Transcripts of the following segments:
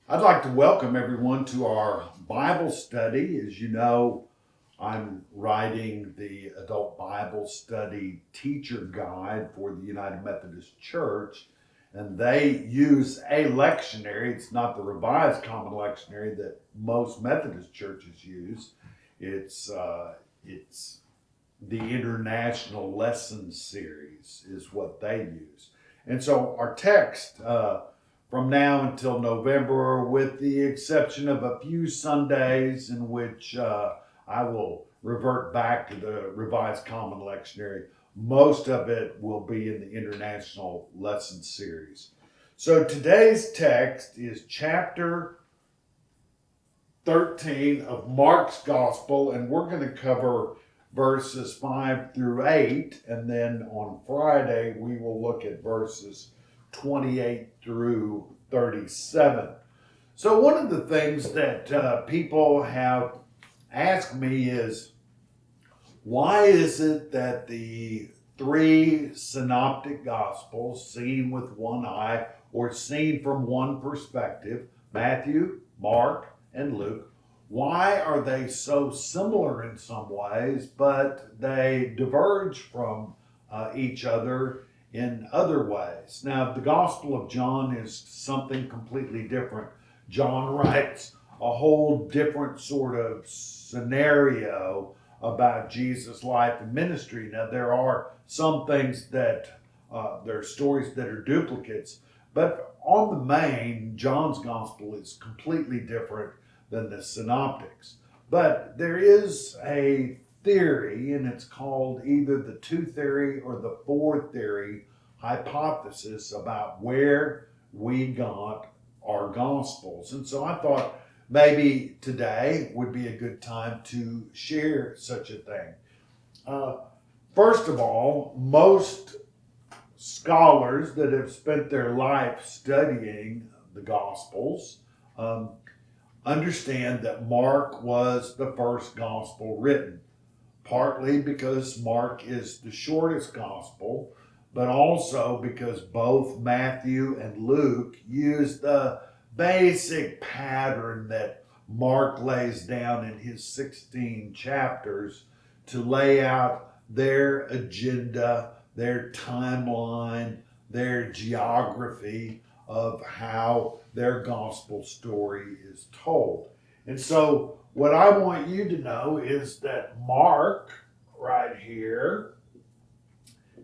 I'd like to welcome everyone to our Bible study. As you know, I'm writing the Adult Bible Study Teacher Guide for the United Methodist Church, and they use a lectionary. It's not the Revised Common Lectionary that most Methodist churches use. It's the International Lesson Series is what they use. And so our text from now until November, with the exception of a few Sundays in which I will revert back to the Revised Common Lectionary, most of it will be in the International Lesson Series. So today's text is chapter 13 of Mark's Gospel, and we're going to cover verses 5 through 8, and then on Friday we will look at verses 28 through 37. So one of the things that people have asked me is, why is it that the three synoptic gospels, seen with one eye or seen from one perspective, Matthew, Mark, and Luke, why are they so similar in some ways, but they diverge from each other in other ways? Now, the Gospel of John is something completely different. John writes a whole different sort of scenario about Jesus' life and ministry. Now, there are some things that, there are stories that are duplicates, but on the main, John's Gospel is completely different than the synoptics. But there is a theory, and it's called either the two theory or the four theory hypothesis about where we got our Gospels. And so I thought maybe today would be a good time to share such a thing. First of all, most scholars that have spent their life studying the Gospels understand that Mark was the first gospel written, partly because Mark is the shortest gospel, but also because both Matthew and Luke use the basic pattern that Mark lays down in his 16 chapters to lay out their agenda, their timeline, their geography of how their gospel story is told. And so, what I want you to know is that Mark, right here,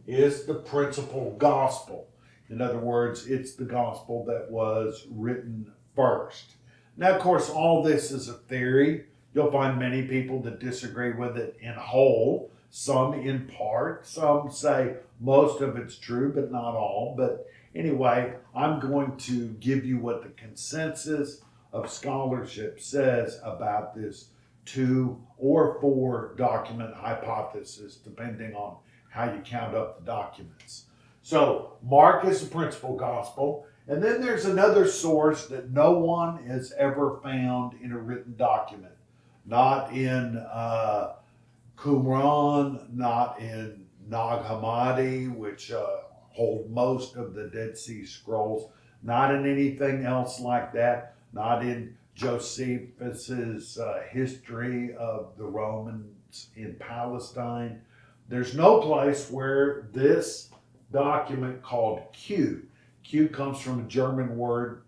is the principal gospel. In other words, it's the gospel that was written first. Now, of course, all this is a theory. You'll find many people that disagree with it in whole, some in part. Some say most of it's true, but not all. But anyway, I'm going to give you what the consensus of scholarship says about this two or four document hypothesis, depending on how you count up the documents. So, Mark is the principal gospel, and then there's another source that no one has ever found in a written document. Not in Qumran, not in Nag Hammadi, which hold most of the Dead Sea Scrolls, not in anything else like that, not in Josephus's history of the Romans in Palestine. There's no place where this document called Q comes from a German word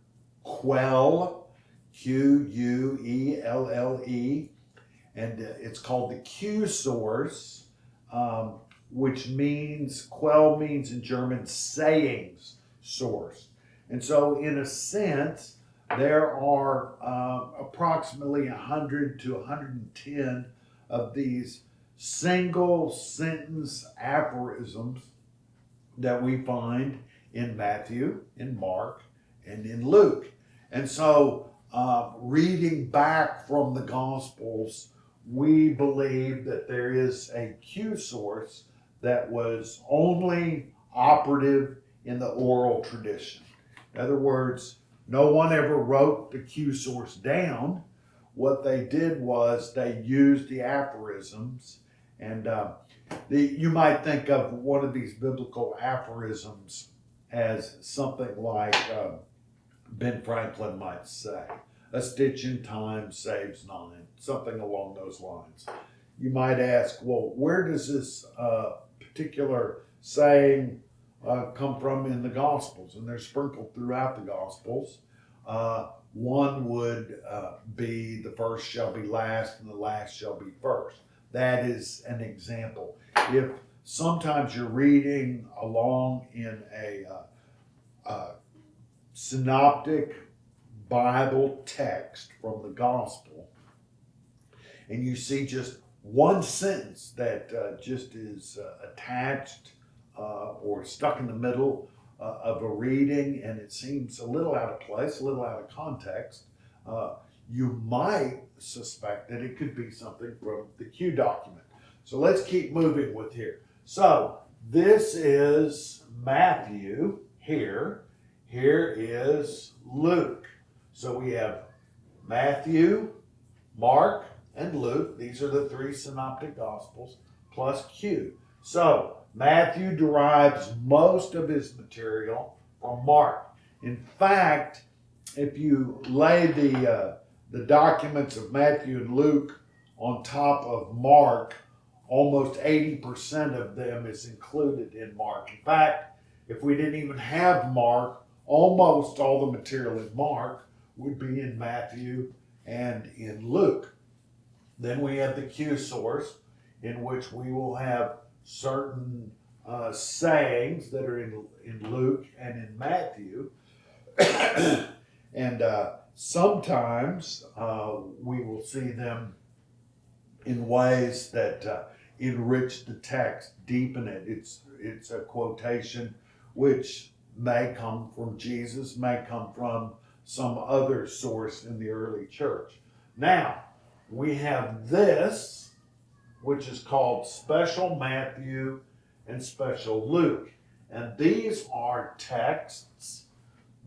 Quell, Quuelle, and it's called the Q source, which means, Quell means in German sayings source. And so, in a sense, there are approximately 100 to 110 of these single sentence aphorisms that we find in Matthew, in Mark, and in Luke. And so, reading back from the Gospels, we believe that there is a Q source that was only operative in the oral tradition. In other words, no one ever wrote the Q source down. What they did was they used the aphorisms, and you might think of one of these biblical aphorisms as something like, Ben Franklin might say. A stitch in time saves nine, something along those lines. You might ask, well, where does this particular saying come from in the Gospels? And they're sprinkled throughout the Gospels. One would be the first shall be last and the last shall be first. That is an example. If sometimes you're reading along in a synoptic Bible text from the gospel, and you see just one sentence that just is attached or stuck in the middle of a reading, and it seems a little out of place, a little out of context, you might suspect that it could be something from the Q document. So let's keep moving with here. So this is Matthew here. Here is Luke. So we have Matthew, Mark, and Luke. These are the three synoptic gospels plus Q. So Matthew derives most of his material from Mark. In fact, if you lay the documents of Matthew and Luke on top of Mark, almost 80% of them is included in Mark. In fact, if we didn't even have Mark, almost all the material in Mark would be in Matthew and in Luke. Then we have the Q source, in which we will have certain sayings that are in Luke and in Matthew. And sometimes we will see them in ways that enrich the text, deepen it. It's a quotation which may come from Jesus, may come from some other source in the early church. Now, we have this, which is called Special Matthew and Special Luke. And these are texts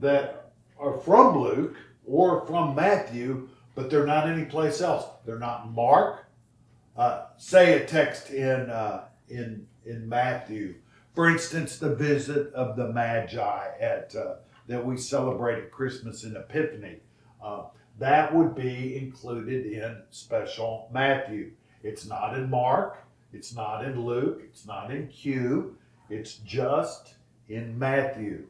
that are from Luke or from Matthew, but they're not anyplace else. They're not in Mark. Say a text in Matthew. For instance, the visit of the Magi that we celebrate at Christmas and Epiphany. That would be included in Special Matthew. It's not in Mark. It's not in Luke. It's not in Q. It's just in Matthew.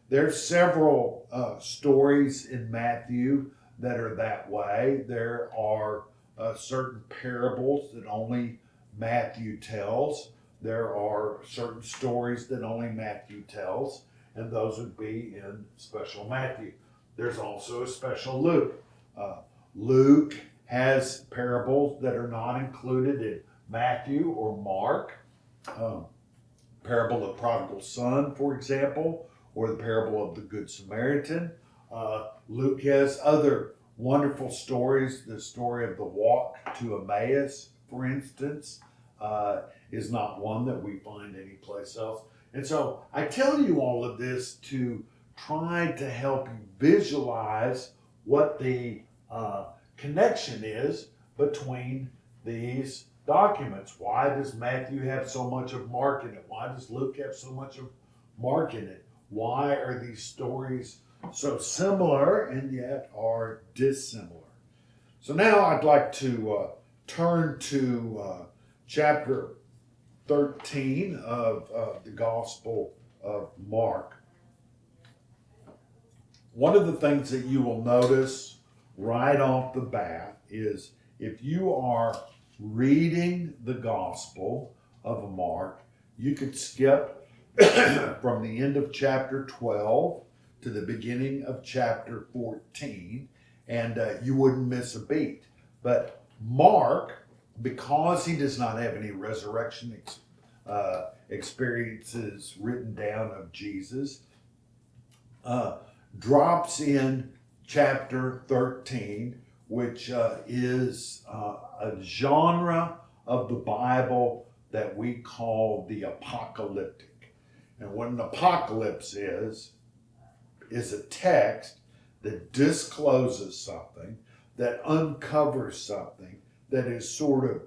There's several stories in Matthew that are that way. There are certain parables that only Matthew tells. There are certain stories that only Matthew tells, and those would be in Special Matthew. There's also a Special Luke. Luke has parables that are not included in Matthew or Mark. Parable of Prodigal Son, for example, or the parable of the Good Samaritan. Luke has other wonderful stories. The story of the walk to Emmaus, for instance, is not one that we find anyplace else. And so I tell you all of this to try to help you visualize what the connection is between these documents. Why does Matthew have so much of Mark in it? Why does Luke have so much of Mark in it? Why are these stories so similar and yet are dissimilar? So now I'd like to turn to chapter 13 of the Gospel of Mark. One of the things that you will notice right off the bat is if you are reading the Gospel of Mark, you could skip from the end of chapter 12 to the beginning of chapter 14, and you wouldn't miss a beat. But Mark, because he does not have any resurrection experiences written down of Jesus, drops in chapter 13, which is a genre of the Bible that we call the apocalyptic. And what an apocalypse is a text that discloses something, that uncovers something, that is sort of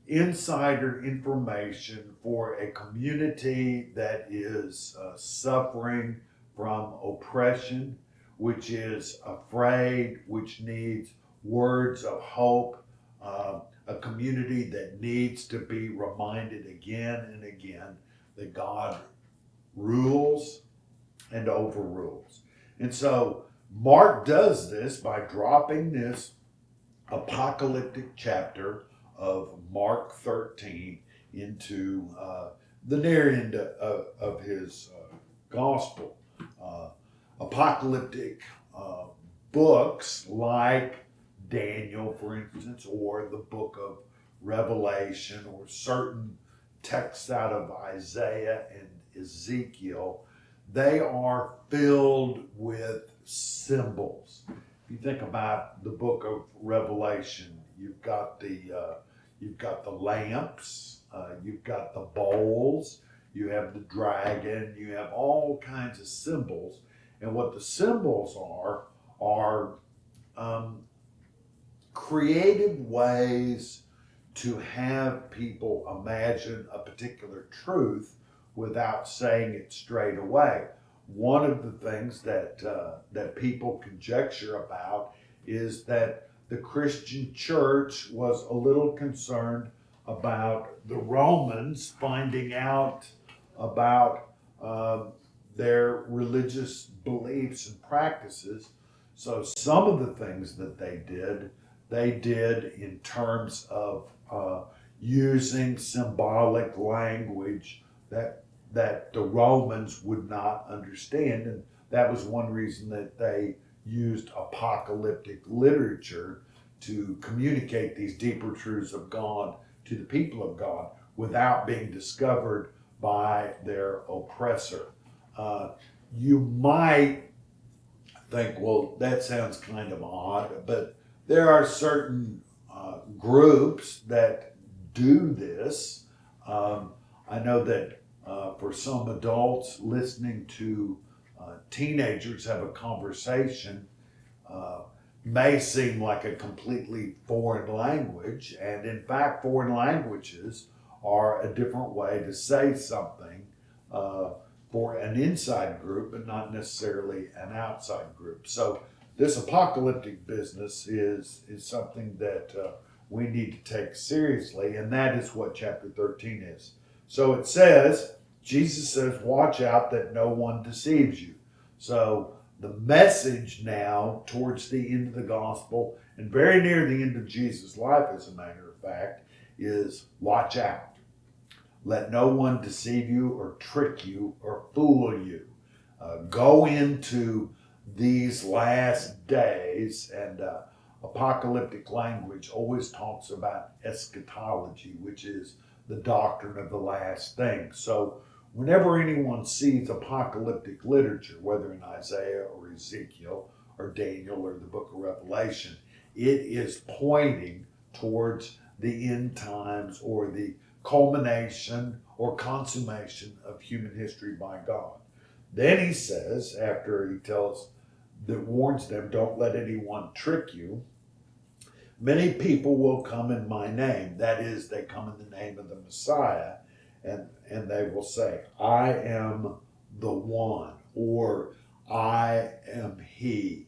insider information for a community that is suffering from oppression which is afraid, which needs words of hope, a community that needs to be reminded again and again that God rules and overrules. And so Mark does this by dropping this apocalyptic chapter of Mark 13 into the near end of his gospel. Apocalyptic books like Daniel, for instance, or the book of Revelation, or certain texts out of Isaiah and Ezekiel, they are filled with symbols. If you think about the book of Revelation, you've got the lamps, you've got the bowls, you have the dragon, you have all kinds of symbols, and what the symbols are creative ways to have people imagine a particular truth without saying it straight away. One of the things that people conjecture about is that the Christian church was a little concerned about the Romans finding out about their religious beliefs and practices. So some of the things that they did in terms of using symbolic language that the Romans would not understand. And that was one reason that they used apocalyptic literature to communicate these deeper truths of God to the people of God without being discovered by their oppressor. You might think, well, that sounds kind of odd, but there are certain groups that do this. I know that for some adults, listening to teenagers have a conversation may seem like a completely foreign language, and in fact, foreign languages are a different way to say something for an inside group, but not necessarily an outside group. So this apocalyptic business is something that we need to take seriously, and that is what chapter 13 is. So it says, Jesus says, watch out that no one deceives you. So the message now towards the end of the gospel, and very near the end of Jesus' life, as a matter of fact, is watch out. Let no one deceive you or trick you or fool you. Go into these last days, and apocalyptic language always talks about eschatology, which is the doctrine of the last things. So whenever anyone sees apocalyptic literature, whether in Isaiah or Ezekiel or Daniel or the book of Revelation, it is pointing towards the end times or the culmination or consummation of human history by God. Then he says, after he warns them, don't let anyone trick you. Many people will come in my name. That is, they come in the name of the Messiah, and they will say, I am the one, or I am he.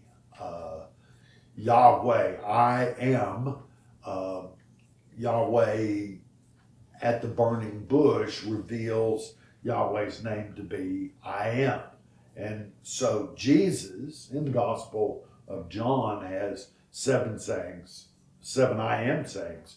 Yahweh, I am. Yahweh at the burning bush reveals Yahweh's name to be I am. And so Jesus, in the Gospel of John, has 7 sayings, 7 I am sayings,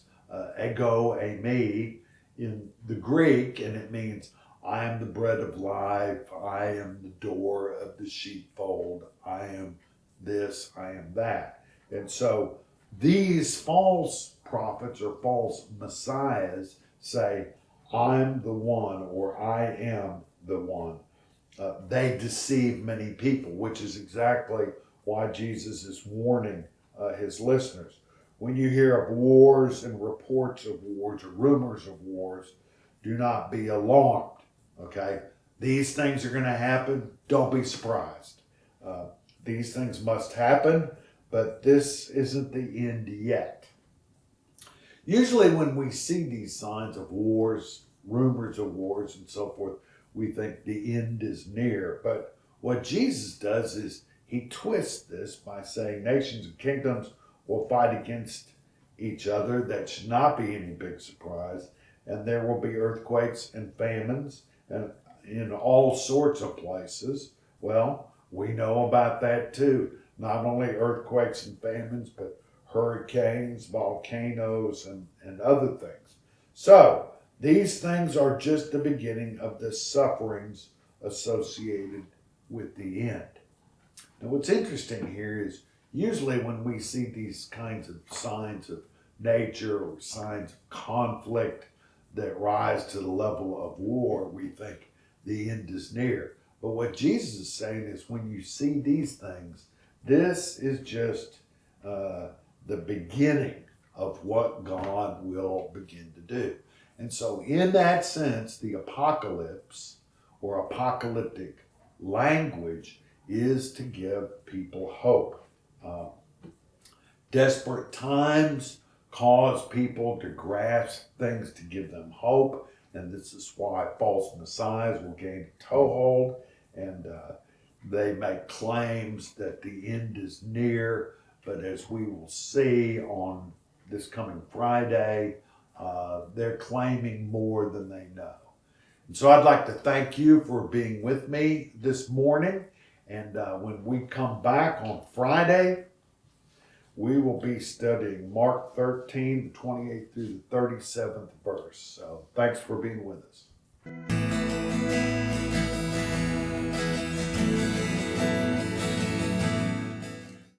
ego, eimi, in the Greek, and it means I am the bread of life, I am the door of the sheepfold, I am this, I am that. And so these false prophets or false messiahs say, I'm the one, or I am the one. They deceive many people, which is exactly why Jesus is warning his listeners. When you hear of wars and reports of wars or rumors of wars, do not be alarmed, okay? These things are going to happen. Don't be surprised. These things must happen, but this isn't the end yet. Usually when we see these signs of wars, rumors of wars and so forth, we think the end is near. But what Jesus does is he twists this by saying nations and kingdoms will fight against each other. That should not be any big surprise. And there will be earthquakes and famines and in all sorts of places. Well, we know about that too. Not only earthquakes and famines, but hurricanes, volcanoes, and other things. So, these things are just the beginning of the sufferings associated with the end. Now, what's interesting here is usually when we see these kinds of signs of nature or signs of conflict that rise to the level of war, we think the end is near. But what Jesus is saying is when you see these things, this is just the beginning of what God will begin to do. And so, in that sense, the apocalypse or apocalyptic language is to give people hope. Desperate times cause people to grasp things to give them hope, and this is why false messiahs will gain a toehold, and they make claims that the end is near, but as we will see on this coming Friday, they're claiming more than they know. And so I'd like to thank you for being with me this morning. And when we come back on Friday, we will be studying Mark 13, the 28th through the 37th verse. So thanks for being with us.